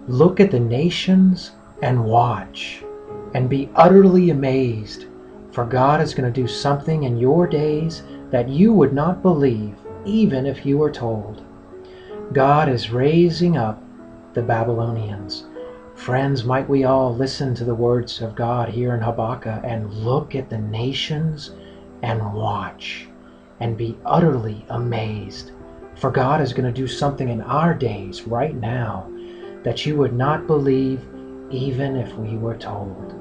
Look at the nations and watch and be utterly amazed, for God is going to do something in your days that you would not believe even if you were told. God is raising up the Babylonians. Friends, might we all listen to the words of God here in Habakkuk and look at the nations and watch and be utterly amazed, for God is going to do something in our days right now that you would not believe even if we were told.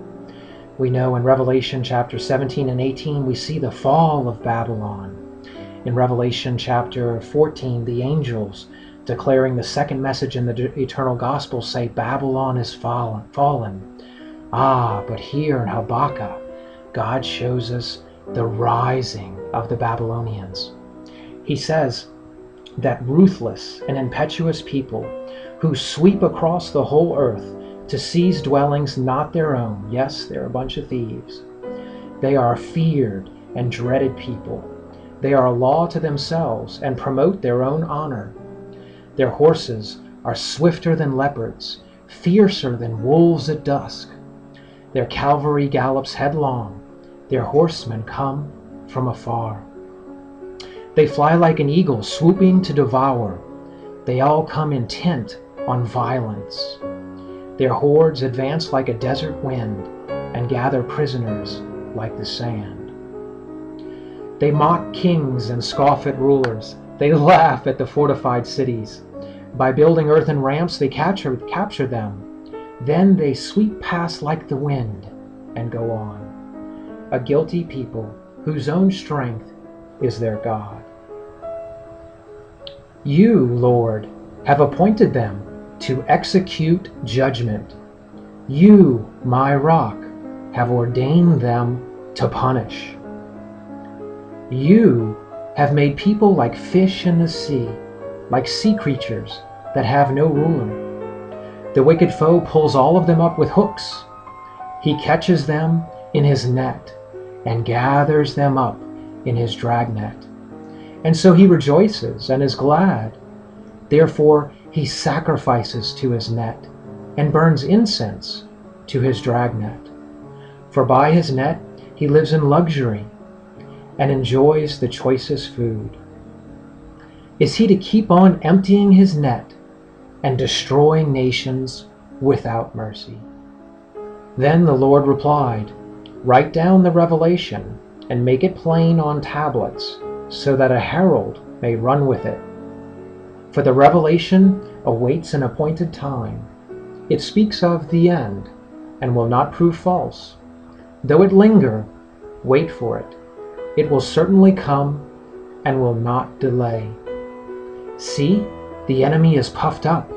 We know in Revelation chapter 17 and 18 we see the fall of Babylon. In Revelation chapter 14, the angels declaring the second message in the eternal gospel say Babylon is fallen. But here in Habakkuk, God shows us the rising of the Babylonians. He says that ruthless and impetuous people who sweep across the whole earth to seize dwellings not their own. Yes, they're a bunch of thieves. They are a feared and dreaded people. They are a law to themselves and promote their own honor. Their horses are swifter than leopards, fiercer than wolves at dusk. Their cavalry gallops headlong. Their horsemen come from afar. They fly like an eagle, swooping to devour. They all come intent on violence. Their hordes advance like a desert wind and gather prisoners like the sand. They mock kings and scoff at rulers. They laugh at the fortified cities. By building earthen ramps, they capture them. Then they sweep past like the wind and go on. A guilty people whose own strength is their God. You, Lord, have appointed them to execute judgment. You, my rock, have ordained them to punish. You have made people like fish in the sea, like sea creatures that have no ruler. The wicked foe pulls all of them up with hooks. He catches them in his net and gathers them up in his dragnet. And so he rejoices and is glad. Therefore he sacrifices to his net and burns incense to his dragnet. For by his net he lives in luxury and enjoys the choicest food. Is he to keep on emptying his net and destroying nations without mercy? Then the Lord replied, Write down the revelation and make it plain on tablets, so that a herald may run with it. For the revelation awaits an appointed time. It speaks of the end and will not prove false. Though it linger, wait for it. It will certainly come and will not delay. See, the enemy is puffed up.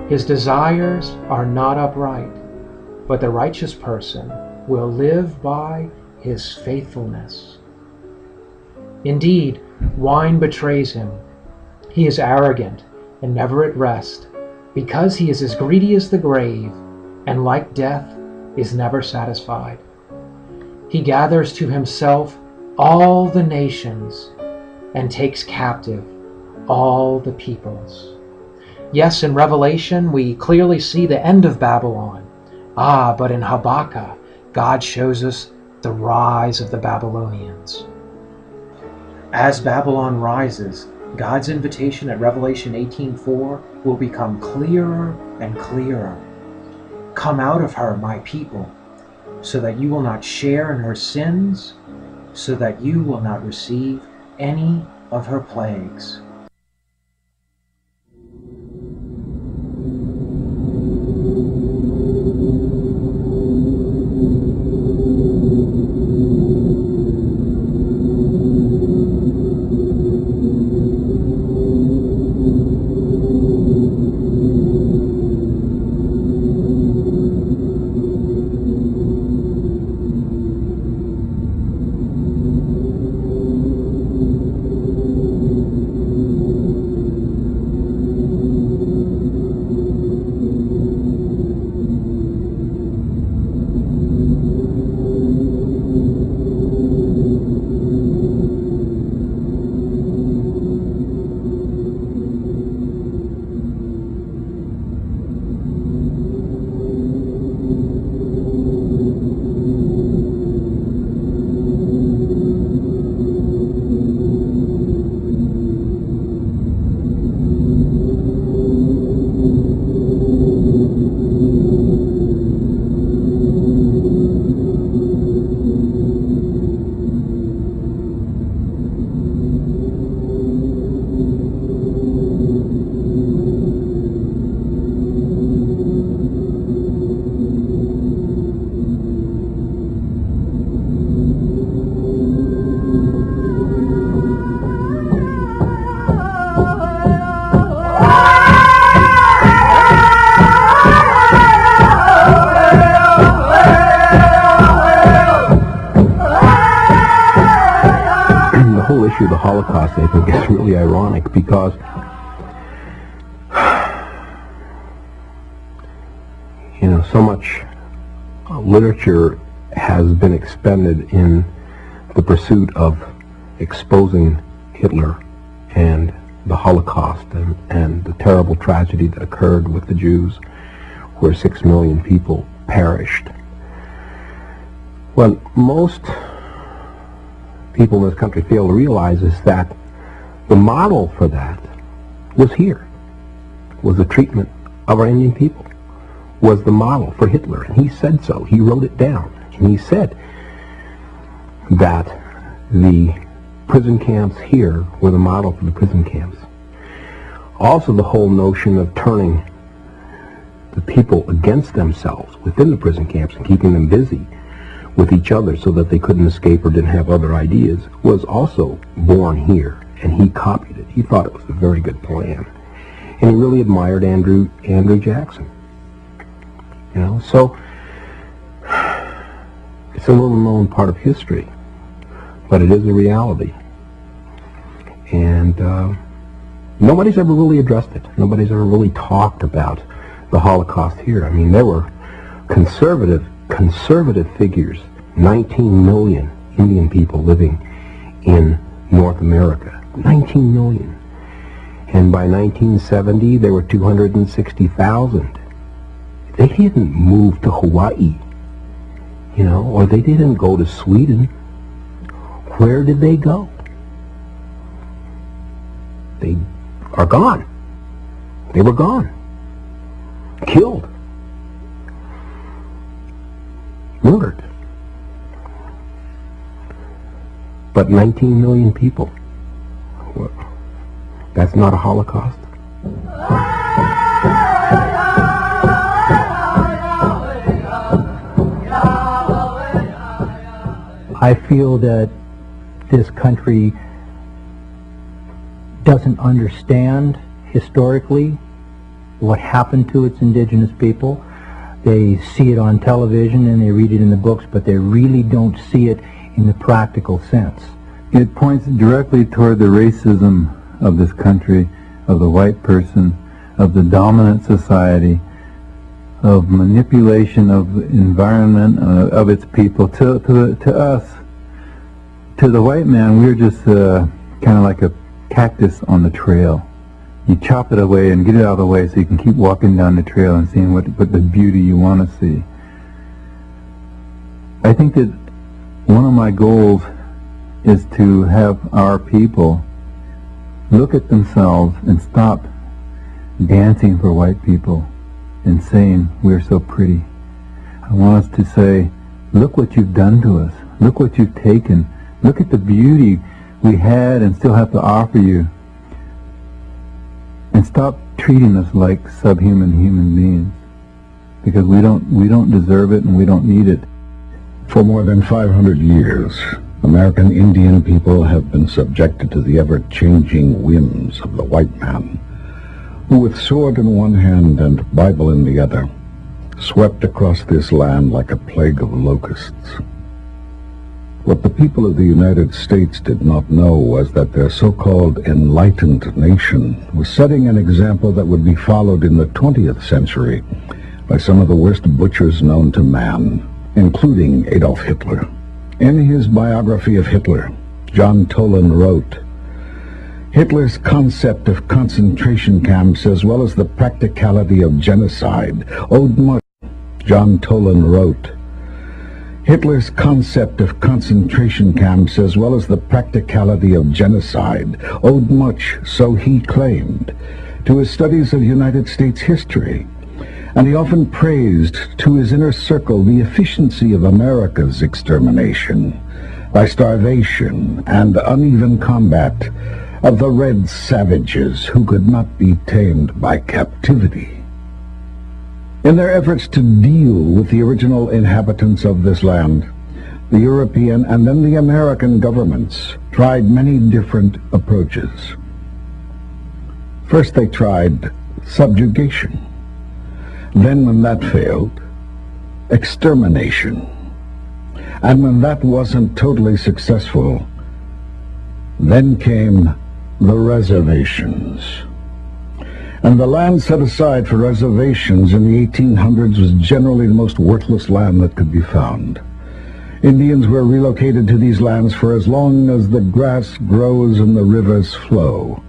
His desires are not upright, but the righteous person will live by his faithfulness. Indeed, wine betrays him. He is arrogant and never at rest, because he is as greedy as the grave, and like death is never satisfied. He gathers to himself all the nations and takes captive all the peoples. Yes, in Revelation we clearly see the end of Babylon. But in Habakkuk, God shows us the rise of the Babylonians. As Babylon rises, God's invitation at Revelation 18:4 will become clearer and clearer. Come out of her, my people, so that you will not share in her sins, so that you will not receive any of her plagues. issue of the Holocaust, I think, is really ironic because so much literature has been expended in the pursuit of exposing Hitler and the Holocaust and the terrible tragedy that occurred with the Jews, where 6 million people perished. What most people in this country fail to realize is that the model for that was here, was the treatment of our Indian people, was the model for Hitler, and he said so. He wrote it down, and he said that the prison camps here were the model for the prison camps. Also, the whole notion of turning the people against themselves within the prison camps and keeping them busy with each other so that they couldn't escape or didn't have other ideas was also born here, and he copied it. He thought it was a very good plan, and he really admired Andrew Jackson. So it's a little known part of history, but it is a reality. And nobody's ever really addressed it. Nobody's ever really talked about the Holocaust here. I mean, there were conservative figures, 19 million Indian people living in North America. 19 million. And by 1970, there were 260,000. They didn't move to Hawaii, or they didn't go to Sweden. Where did they go? They are gone. They were gone. Killed. Murdered. But 19 million people. Well, that's not a Holocaust. I feel that this country doesn't understand historically what happened to its indigenous people. They see it on television and they read it in the books, but they really don't see it in the practical sense. It points directly toward the racism of this country, of the white person, of the dominant society, of manipulation of the environment, of its people. To us, to the white man, we're just kind of like a cactus on the trail. You chop it away and get it out of the way so you can keep walking down the trail and seeing what the beauty you want to see. I think that one of my goals is to have our people look at themselves and stop dancing for white people and saying we're so pretty. I want us to say, look what you've done to us. Look what you've taken. Look at the beauty we had and still have to offer you. And stop treating us like subhuman human beings, because we don't deserve it and we don't need it. For more than 500 years, American Indian people have been subjected to the ever-changing whims of the white man, who with sword in one hand and Bible in the other, swept across this land like a plague of locusts. What the people of the United States did not know was that their so-called enlightened nation was setting an example that would be followed in the 20th century by some of the worst butchers known to man, including Adolf Hitler. In his biography of Hitler, John Toland wrote, "Hitler's concept of concentration camps as well as the practicality of genocide owed much." John Toland wrote, "Hitler's concept of concentration camps as well as the practicality of genocide owed much, so he claimed, to his studies of United States history, and he often praised to his inner circle the efficiency of America's extermination by starvation and uneven combat of the red savages who could not be tamed by captivity." In their efforts to deal with the original inhabitants of this land, the European and then the American governments tried many different approaches. First they tried subjugation. Then when that failed, extermination. And when that wasn't totally successful, Then came the reservations. And the land set aside for reservations in the 1800s was generally the most worthless land that could be found. Indians were relocated to these lands for as long as the grass grows and the rivers flow,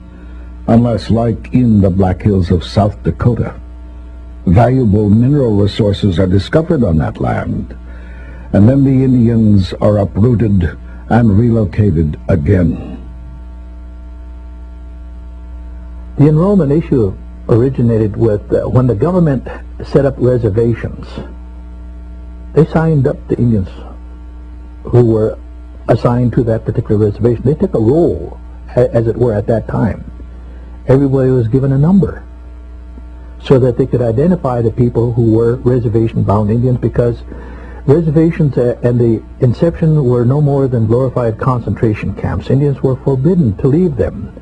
unless, like in the Black Hills of South Dakota, valuable mineral resources are discovered on that land, and then the Indians are uprooted and relocated again. The enrollment issue originated with when the government set up reservations. They signed up the Indians who were assigned to that particular reservation. They took a roll, as it were, at that time. Everybody was given a number so that they could identify the people who were reservation-bound Indians, because reservations and the inception were no more than glorified concentration camps. Indians were forbidden to leave them.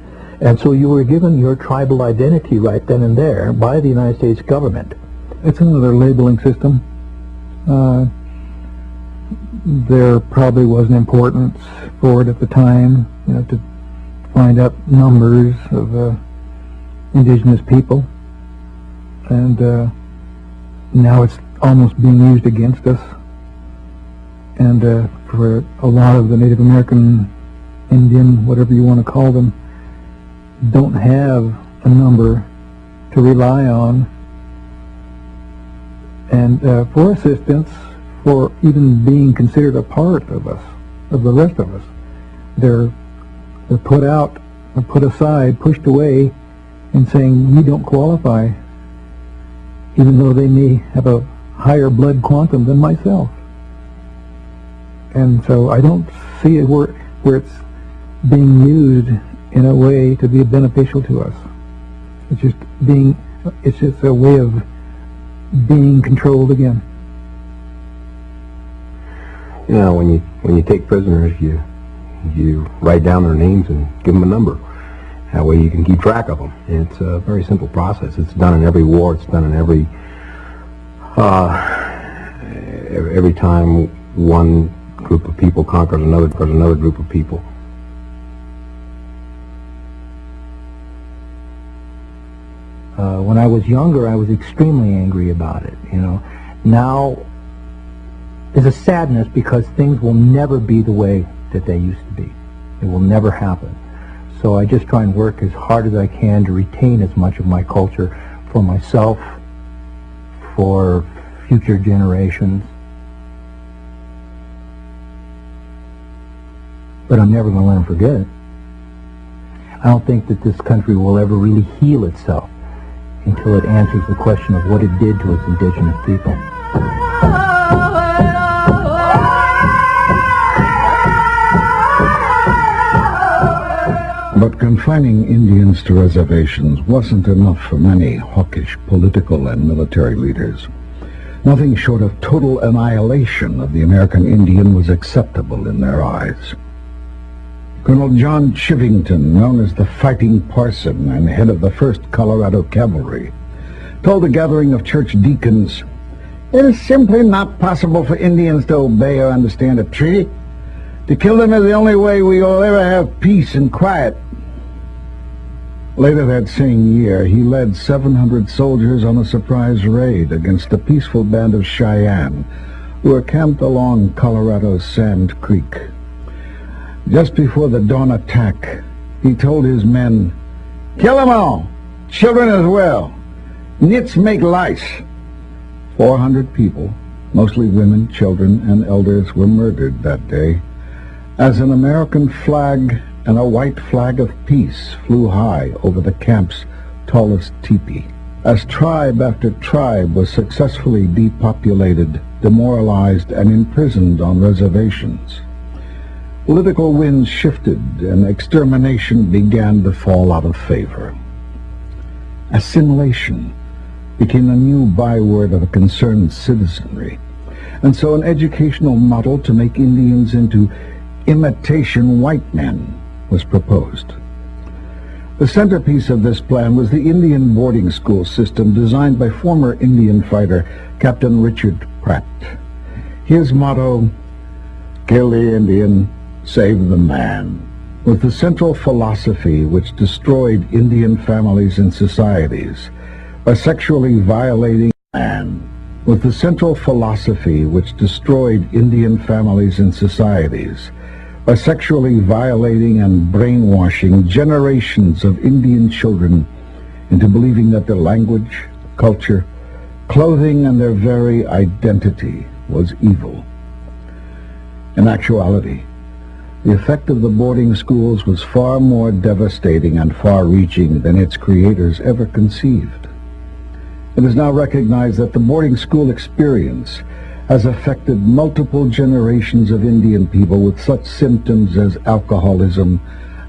And so you were given your tribal identity right then and there by the United States government. It's another labeling system. There probably was an importance for it at the time, to find out numbers of indigenous people. And now it's almost being used against us. And for a lot of the Native American, Indian, whatever you want to call them, don't have a number to rely on, and for assistance, for even being considered a part of us, of the rest of us. They're put out, or put aside, pushed away, and saying, you don't qualify, even though they may have a higher blood quantum than myself. And so I don't see it where it's being used in a way to be beneficial to us. It's just a way of being controlled again. When you take prisoners, you write down their names and give them a number. That way you can keep track of them. And it's a very simple process. It's done in every war. It's done in every time one group of people conquers another group of people. When I was younger, I was extremely angry about it. Now there's a sadness because things will never be the way that they used to be. It will never happen. So I just try and work as hard as I can to retain as much of my culture for myself, for future generations. But I'm never going to let them forget it. I don't think that this country will ever really heal itself until it answers the question of what it did to its indigenous people. But confining Indians to reservations wasn't enough for many hawkish political and military leaders. Nothing short of total annihilation of the American Indian was acceptable in their eyes. Colonel John Chivington, known as the Fighting Parson and head of the 1st Colorado Cavalry, told a gathering of church deacons, "It is simply not possible for Indians to obey or understand a treaty. To kill them is the only way we will ever have peace and quiet." Later that same year, he led 700 soldiers on a surprise raid against a peaceful band of Cheyenne who were camped along Colorado's Sand Creek. Just before the dawn attack, he told his men, "Kill them all, children as well. Nits make lice." 400 people, mostly women, children, and elders, were murdered that day, as an American flag and a white flag of peace flew high over the camp's tallest teepee. As tribe after tribe was successfully depopulated, demoralized, and imprisoned on reservations, political winds shifted and extermination began to fall out of favor. Assimilation became a new byword of a concerned citizenry, and so an educational model to make Indians into imitation white men was proposed. The centerpiece of this plan was the Indian boarding school system designed by former Indian fighter Captain Richard Pratt. His motto, "Kill the Indian, save the man." was the central philosophy which destroyed Indian families and societies by sexually violating man. Was the central philosophy which destroyed Indian families and societies by sexually violating and brainwashing generations of Indian children into believing that their language, culture, clothing, and their very identity was evil. In actuality, the effect of the boarding schools was far more devastating and far-reaching than its creators ever conceived. It is now recognized that the boarding school experience has affected multiple generations of Indian people with such symptoms as alcoholism,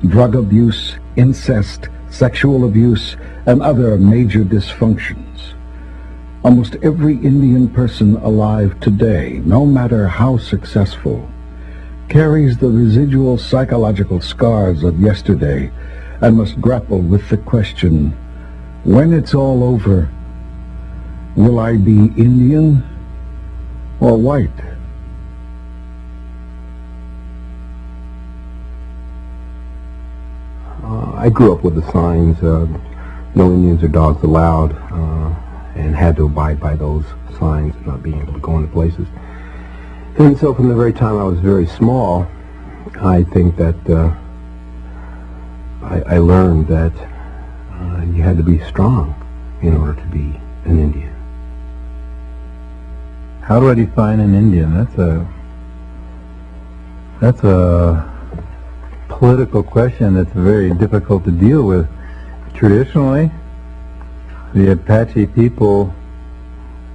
drug abuse, incest, sexual abuse, and other major dysfunctions. Almost every Indian person alive today, no matter how successful, carries the residual psychological scars of yesterday and must grapple with the question, when it's all over, will I be Indian or white? I grew up with the signs, no Indians or dogs allowed, and had to abide by those signs, not being able to go into places. And so from the very time I was very small, I think that I learned that you had to be strong in order to be an Indian. How do I define an Indian? That's a political question that's very difficult to deal with. Traditionally, the Apache people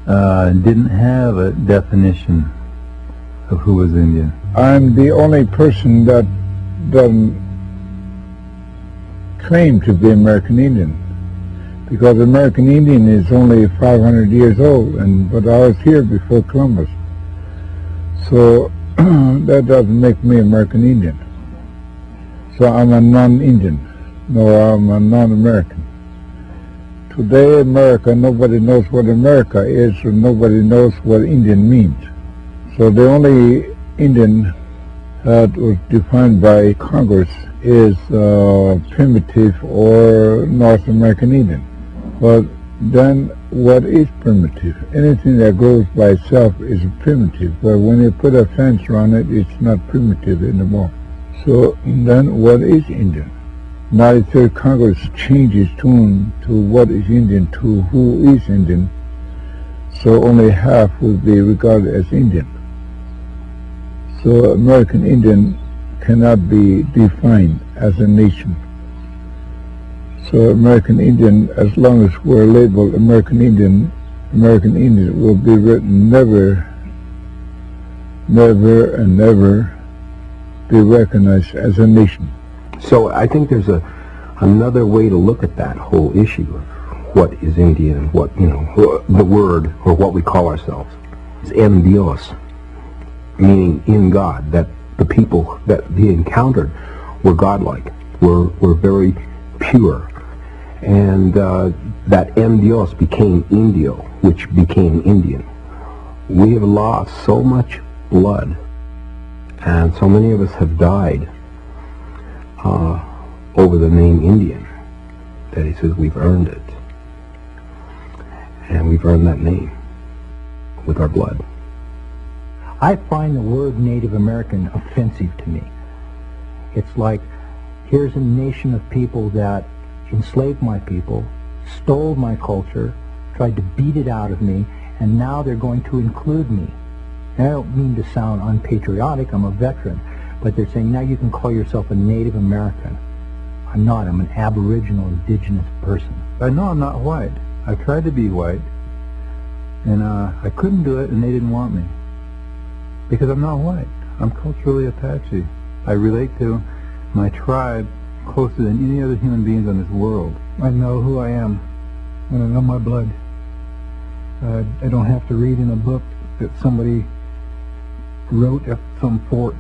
didn't have a definition of who was Indian. I'm the only person that doesn't claim to be American Indian, because American Indian is only 500 years old, but I was here before Columbus, so that doesn't make me American Indian. So I'm a non-Indian. No, I'm a non-American. Today, America, nobody knows what America is, and nobody knows what Indian means. So the only Indian that was defined by Congress is primitive or North American Indian. But then what is primitive? Anything that grows by itself is primitive, but when you put a fence around it, it's not primitive anymore. So then what is Indian? Now the third Congress changes tune to what is Indian to who is Indian, so only half will be regarded as Indian. So American Indian cannot be defined as a nation. So American Indian, as long as we're labeled American Indian will be written never, never, and never be recognized as a nation. So I think there's another way to look at that whole issue of what is Indian and what, the word or what we call ourselves is en Dios, meaning in God, that the people that he encountered were godlike, were very pure, and that en Dios became Indio, which became Indian. We have lost so much blood, and so many of us have died over the name Indian, that he says we've earned it, and we've earned that name with our blood. I find the word Native American offensive to me. It's like, here's a nation of people that enslaved my people, stole my culture, tried to beat it out of me, and now they're going to include me. And I don't mean to sound unpatriotic, I'm a veteran, but they're saying now you can call yourself a Native American. I'm not, I'm an Aboriginal indigenous person. I know I'm not white. I tried to be white, and I couldn't do it, and they didn't want me. Because I'm not white. I'm culturally Apache. I relate to my tribe closer than any other human beings on this world. I know who I am, and I know my blood. I don't have to read in a book that somebody wrote at some fort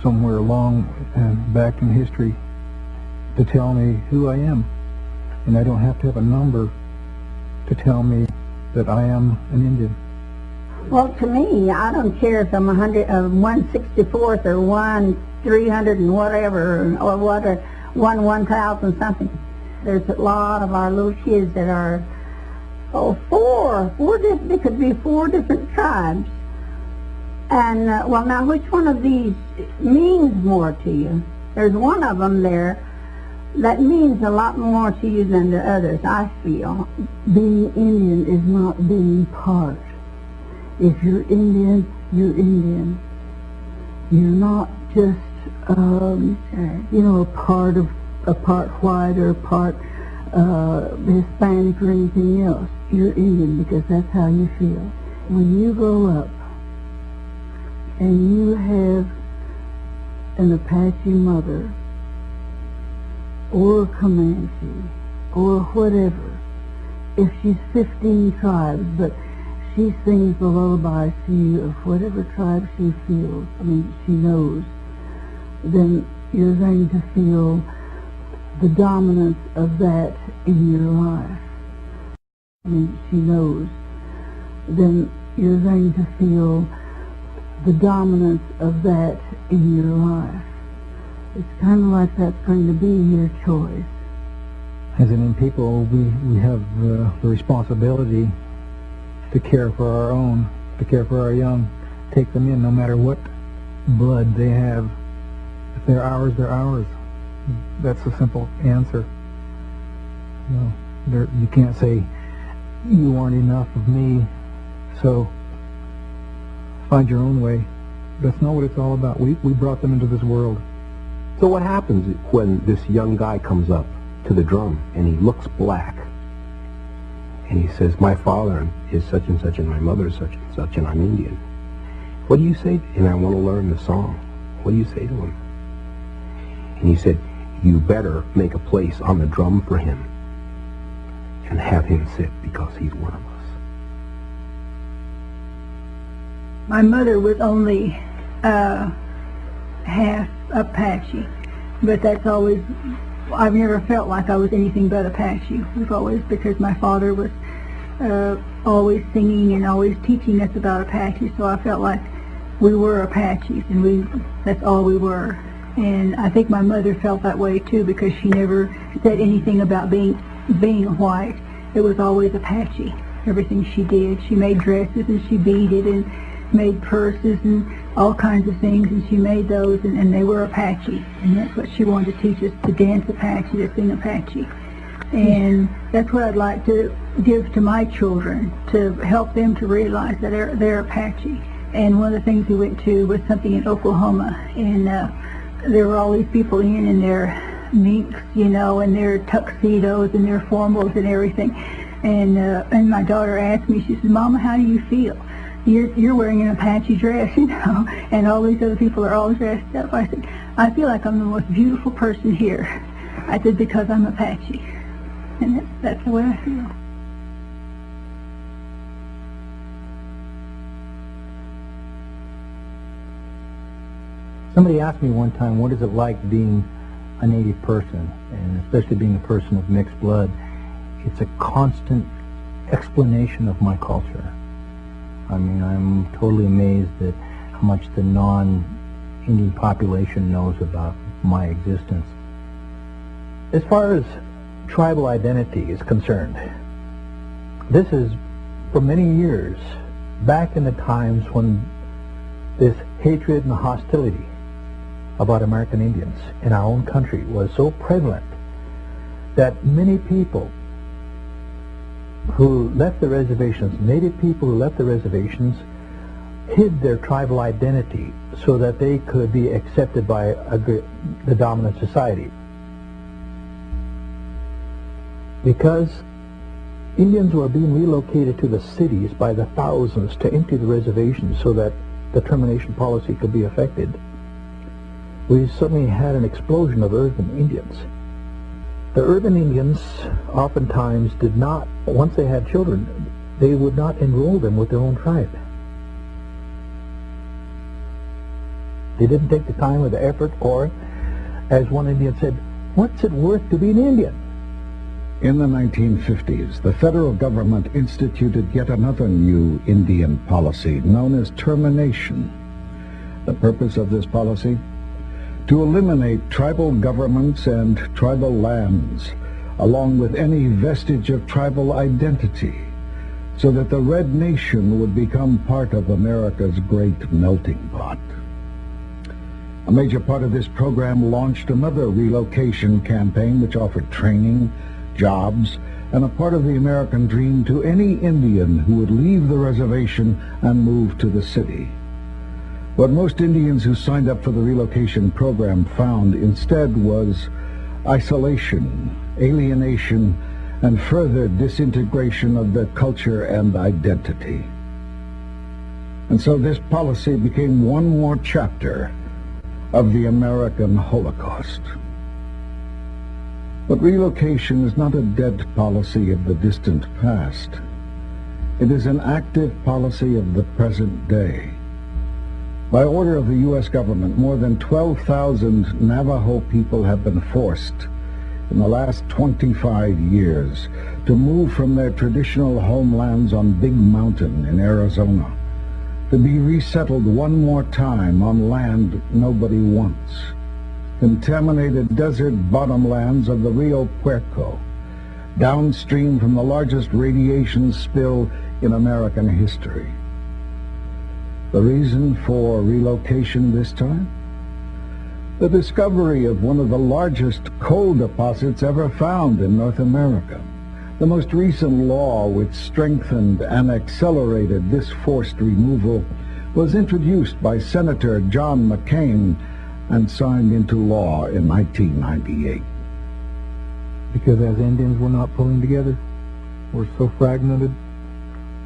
somewhere long and back in history to tell me who I am. And I don't have to have a number to tell me that I am an Indian. Well, to me, I don't care if I'm 164th or 300 and whatever, or what, 1,000 something. There's a lot of our little kids that are, there could be 4 different tribes. And, well, now which one of these means more to you? There's one of them there that means a lot more to you than the others, I feel. Being Indian is not being part. If you're Indian, you're Indian. You're not just, a part white or a part Hispanic or anything else. You're Indian because that's how you feel. When you grow up and you have an Apache mother or a Comanche or whatever, if she's 15 tribes, but she sings the lullaby to you of whatever tribe she feels, she knows, then you're going to feel the dominance of that in your life. She knows, then you're going to feel the dominance of that in your life. It's kind of like that's going to be your choice. As Indian people, we have the responsibility to care for our own, to care for our young, take them in no matter what blood they have. If they're ours, they're ours. That's a simple answer. You can't say, you aren't enough of me, so find your own way. That's not what it's all about. We brought them into this world. So what happens when this young guy comes up to the drum and he looks black and he says, my father is such and such and my mother is such and such and I'm Indian? What do you say? And I want to learn the song. What do you say to him? And he said, you better make a place on the drum for him and have him sit because he's one of us. My mother was only half Apache, but that's always, I've never felt like I was anything but Apache. It was always because my father was always singing and always teaching us about Apache, so I felt like we were Apaches and that's all we were. And I think my mother felt that way too because she never said anything about being white. It was always Apache. Everything she did. She made dresses and she beaded and made purses and all kinds of things, and she made those and they were Apache. And that's what she wanted to teach us, to dance Apache, to sing Apache. And that's what I'd like to give to my children, to help them to realize that they're Apache. And one of the things we went to was something in Oklahoma, and there were all these people in their minks, and their tuxedos and their formals and everything. And my daughter asked me, she said, Mama, how do you feel? You're wearing an Apache dress, and all these other people are all dressed up. I said, I feel like I'm the most beautiful person here. I said, because I'm Apache. And that's the way I feel. Somebody asked me one time, what is it like being a Native person, and especially being a person of mixed blood? It's a constant explanation of my culture. I'm totally amazed at how much the non-Indian population knows about my existence. As far as tribal identity is concerned, this is for many years, back in the times when this hatred and hostility about American Indians in our own country was so prevalent that many people who left the reservations, Native people who left the reservations, hid their tribal identity so that they could be accepted by the dominant society. Because Indians were being relocated to the cities by the thousands to empty the reservations so that the termination policy could be effected, we suddenly had an explosion of urban Indians. The urban Indians oftentimes did not, once they had children, they would not enroll them with their own tribe. They didn't take the time or the effort, or, as one Indian said, what's it worth to be an Indian? In the 1950s, the federal government instituted yet another new Indian policy known as termination. The purpose of this policy? to eliminate tribal governments and tribal lands, along with any vestige of tribal identity, so that the Red Nation would become part of America's great melting pot. A major part of this program launched another relocation campaign which offered training, jobs, and a part of the American dream to any Indian who would leave the reservation and move to the city. What most Indians who signed up for the relocation program found instead was isolation, alienation, and further disintegration of their culture and identity. And so this policy became one more chapter of the American Holocaust. But relocation is not a dead policy of the distant past. It is an active policy of the present day. By order of the U.S. government, more than 12,000 Navajo people have been forced in the last 25 years to move from their traditional homelands on Big Mountain in Arizona, to be resettled one more time on land nobody wants, contaminated desert bottomlands of the Rio Puerco, downstream from the largest radiation spill in American history. The reason for relocation this time? The discovery of one of the largest coal deposits ever found in North America. The most recent law which strengthened and accelerated this forced removal was introduced by Senator John McCain and signed into law in 1998. Because as Indians, we're not pulling together. We're so fragmented,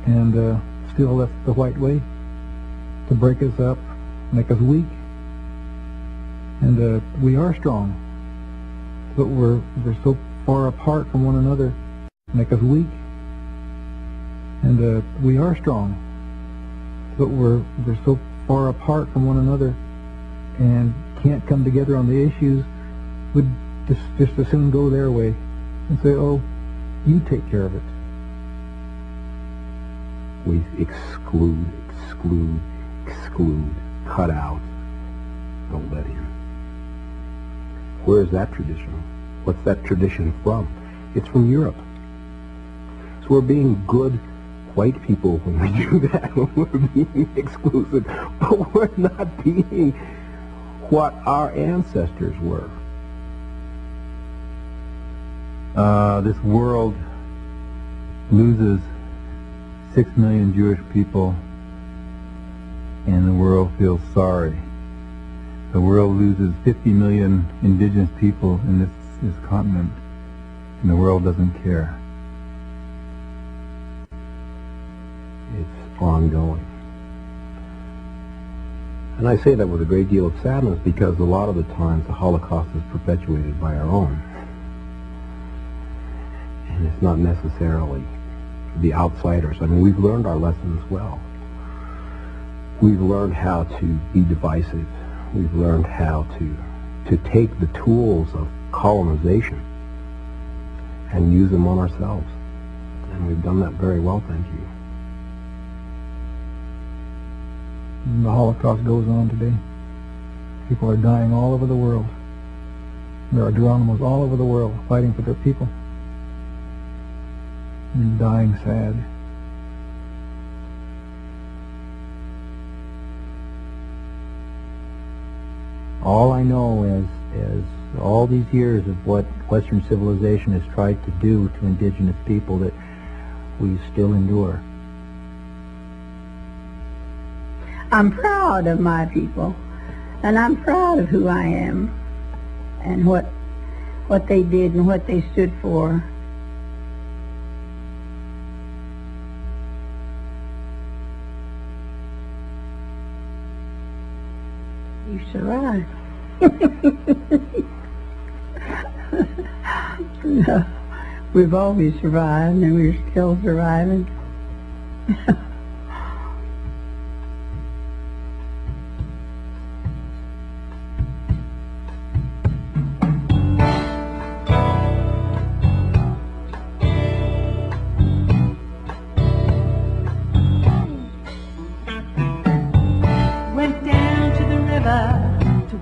and still that's the white way, to break us up, make us weak. And we are strong, but we're so far apart from one another, make us weak. And we are strong, but we're so far apart from one another and can't come together on the issues. Would just as soon go their way and say, oh, you take care of it. We exclude, cut out, don't let in. Where is that tradition? What's that tradition from? It's from Europe. So we're being good white people when we do that, when we're being exclusive, but we're not being what our ancestors were. This world loses 6 million Jewish people, and the world feels sorry. The world loses 50 million indigenous people in this continent, and the world doesn't care. It's ongoing. And I say that with a great deal of sadness because a lot of the times the Holocaust is perpetuated by our own. And it's not necessarily the outsiders. I mean, we've learned our lessons well. We've learned how to be divisive. We've learned how to take the tools of colonization and use them on ourselves. And we've done that very well, thank you. And the Holocaust goes on today. People are dying all over the world. There are Geronimos all over the world fighting for their people. And dying sad. All I know is all these years of what Western civilization has tried to do to indigenous people that we still endure. I'm proud of my people, and I'm proud of who I am, and what they did and what they stood for. You survived. No, we've always survived, and we're still surviving.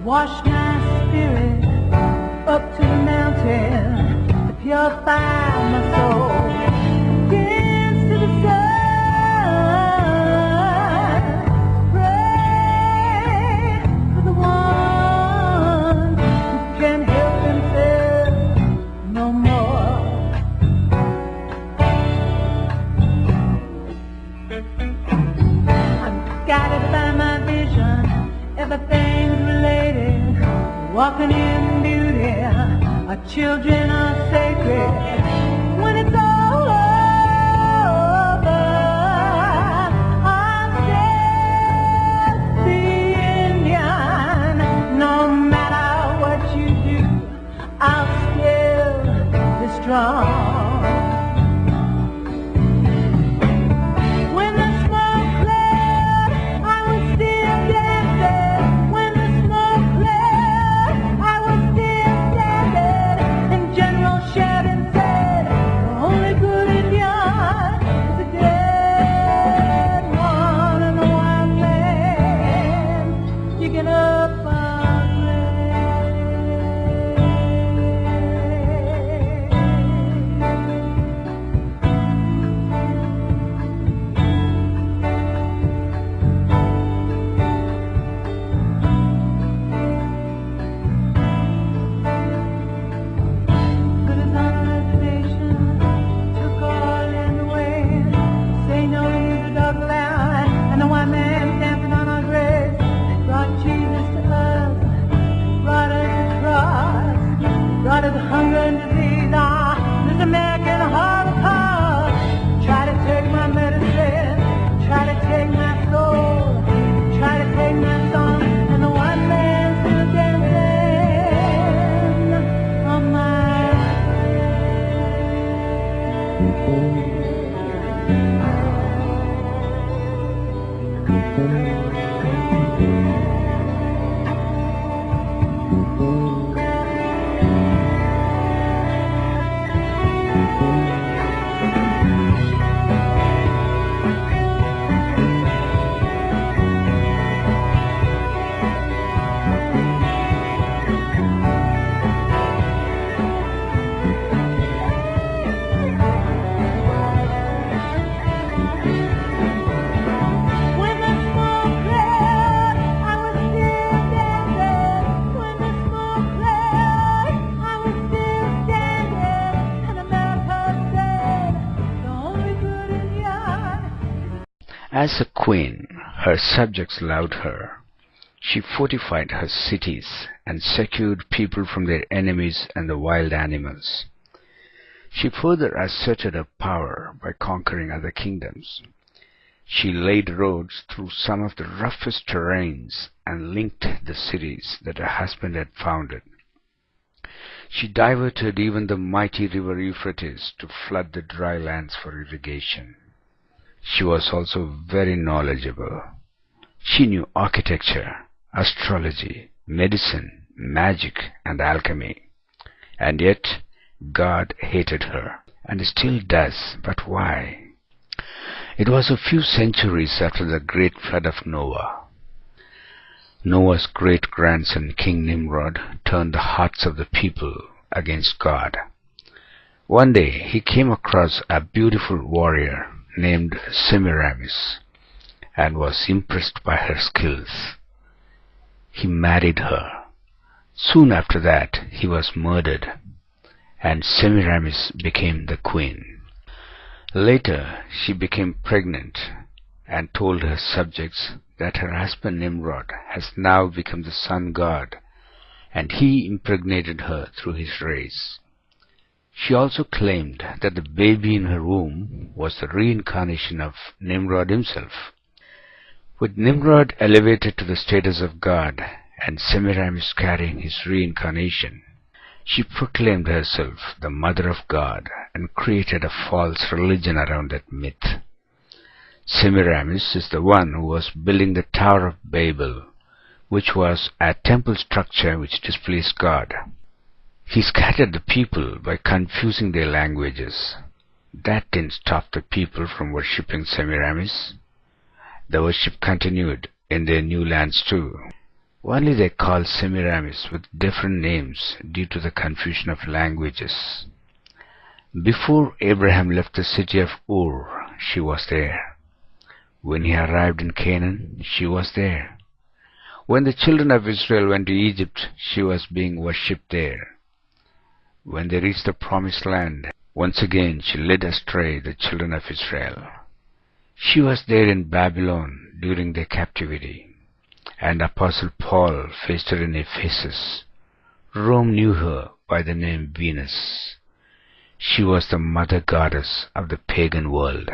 Wash my spirit up to the mountain to purify my soul. Dance to the sun. Pray for the one who can help himself no more. I'm guided by my vision. Everything's related. Walking in beauty. Our children are sacred. When it's all over, I'm still the Indian. No matter what you do, I'll still be strong. When the smoke cleared, I was still dancing. When the smoke cleared, I was still standing. And General Sheridan said, the only good Indian is a dead one in the white man, digging up our Put us on a reservation, took all in the way. Say no to the dog loud, and the white man dancing on our graves. They brought Jesus to us, brought us the cross, brought us hunger and disease. Ah, this American Holocaust. Try to take my medicine, try to take my soul, try to take my song, and the white man still dancing on my When the smoke cleared, I was still dancing. When the smoke cleared, I was still standing. And America said, the only good Indian. As a queen, her subjects loved her. She fortified her cities and secured people from their enemies and the wild animals. She further asserted her power by conquering other kingdoms. She laid roads through some of the roughest terrains and linked the cities that her husband had founded. She diverted even the mighty river Euphrates to flood the dry lands for irrigation. She was also very knowledgeable. She knew architecture, astrology, medicine, magic, and alchemy. And yet, God hated her, and still does. But why? It was a few centuries after the great flood of Noah. Noah's great-grandson, King Nimrod, turned the hearts of the people against God. One day, he came across a beautiful warrior named Semiramis and was impressed by her skills. He married her. Soon after that, he was murdered, and Semiramis became the queen. Later, she became pregnant and told her subjects that her husband Nimrod has now become the sun god, and he impregnated her through his race. She also claimed that the baby in her womb was the reincarnation of Nimrod himself. With Nimrod elevated to the status of God and Semiramis carrying his reincarnation, she proclaimed herself the Mother of God and created a false religion around that myth. Semiramis is the one who was building the Tower of Babel, which was a temple structure which displeased God. He scattered the people by confusing their languages. That didn't stop the people from worshipping Semiramis. The worship continued in their new lands too. Only they called Semiramis with different names due to the confusion of languages. Before Abraham left the city of Ur, she was there. When he arrived in Canaan, she was there. When the children of Israel went to Egypt, she was being worshipped there. When they reached the promised land, once again she led astray the children of Israel. She was there in Babylon during their captivity, and Apostle Paul faced her in Ephesus. Rome knew her by the name Venus. She was the mother goddess of the pagan world.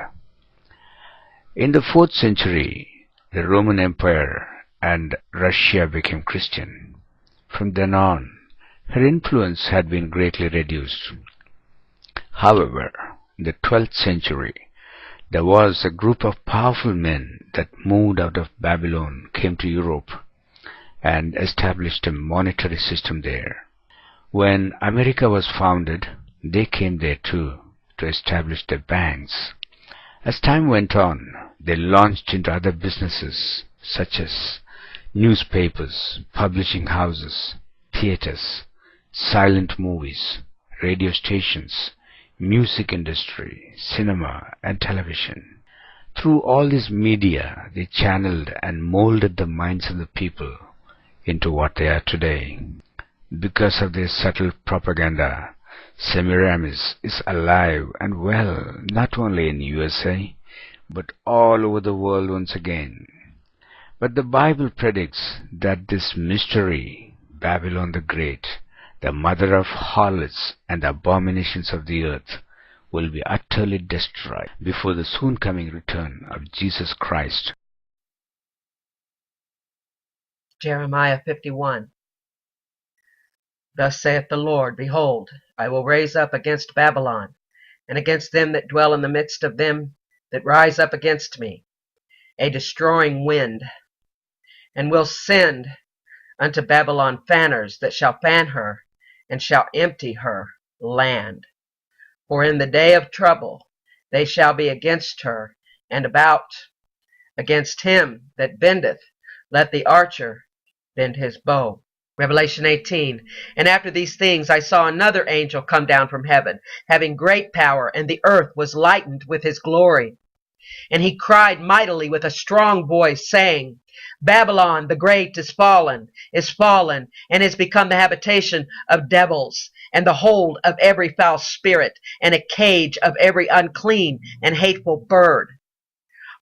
In the 4th century, the Roman Empire and Russia became Christian. From then on, her influence had been greatly reduced. However, in the 12th century, there was a group of powerful men that moved out of Babylon, came to Europe, and established a monetary system there. When America was founded, they came there too, to establish their banks. As time went on, they launched into other businesses, such as newspapers, publishing houses, theaters, silent movies, radio stations, music industry, cinema, and television. Through all this media, they channeled and molded the minds of the people into what they are today. Because of their subtle propaganda, Semiramis is alive and well, not only in USA, but all over the world once again. But the Bible predicts that this mystery, Babylon the Great, the mother of harlots and the abominations of the earth, will be utterly destroyed before the soon coming return of Jesus Christ. Jeremiah 51. Thus saith the Lord, Behold, I will raise up against Babylon, and against them that dwell in the midst of them that rise up against me, a destroying wind, and will send unto Babylon fanners that shall fan her, and shall empty her land. For in the day of trouble they shall be against her, and about against him that bendeth, let the archer bend his bow. Revelation 18. And after these things I saw another angel come down from heaven, having great power, and the earth was lightened with his glory. And he cried mightily with a strong voice, saying, Babylon the great is fallen, and is become the habitation of devils, and the hold of every foul spirit, and a cage of every unclean and hateful bird.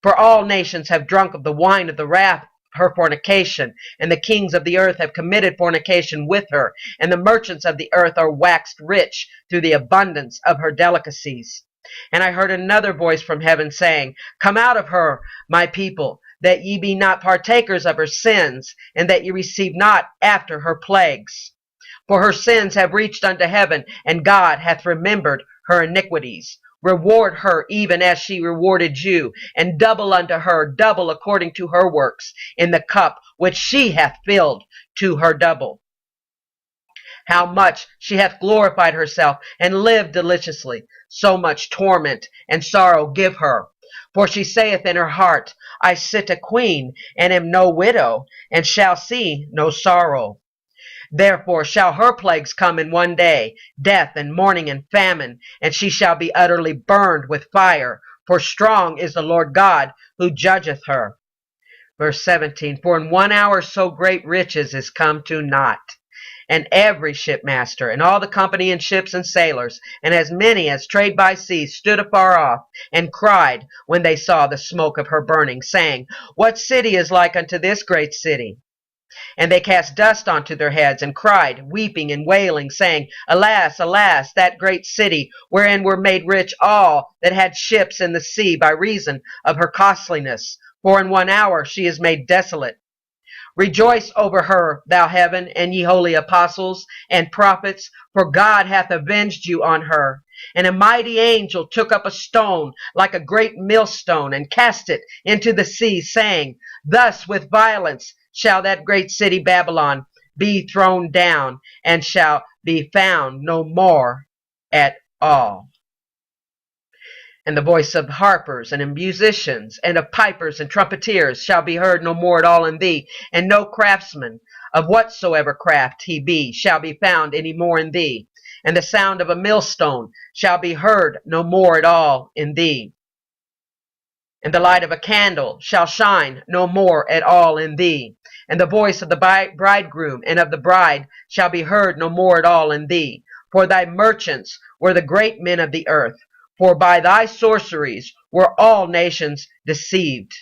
For all nations have drunk of the wine of the wrath of her fornication, and the kings of the earth have committed fornication with her, and the merchants of the earth are waxed rich through the abundance of her delicacies. And I heard another voice from heaven saying, Come out of her, my people, that ye be not partakers of her sins, and that ye receive not after her plagues. For her sins have reached unto heaven, and God hath remembered her iniquities. Reward her even as she rewarded you, and double unto her, double according to her works, in the cup which she hath filled to her double. How much she hath glorified herself, and lived deliciously, so much torment and sorrow give her. For she saith in her heart, I sit a queen, and am no widow, and shall see no sorrow. Therefore shall her plagues come in one day, death and mourning and famine, and she shall be utterly burned with fire, for strong is the Lord God who judgeth her. Verse 17, For in 1 hour so great riches is come to naught. And every shipmaster, and all the company in ships and sailors, and as many as trade by sea, stood afar off, and cried when they saw the smoke of her burning, saying, What city is like unto this great city? And they cast dust onto their heads, and cried, weeping and wailing, saying, Alas, alas, that great city, wherein were made rich all that had ships in the sea by reason of her costliness. For in 1 hour she is made desolate. Rejoice over her, thou heaven, and ye holy apostles and prophets, for God hath avenged you on her. And a mighty angel took up a stone like a great millstone, and cast it into the sea, saying, Thus with violence shall that great city Babylon be thrown down, and shall be found no more at all. And the voice of harpers and of musicians and of pipers and trumpeters shall be heard no more at all in thee, and no craftsman of whatsoever craft he be shall be found any more in thee, and the sound of a millstone shall be heard no more at all in thee, and the light of a candle shall shine no more at all in thee, and the voice of the bridegroom and of the bride shall be heard no more at all in thee. For thy merchants were the great men of the earth, for by thy sorceries were all nations deceived.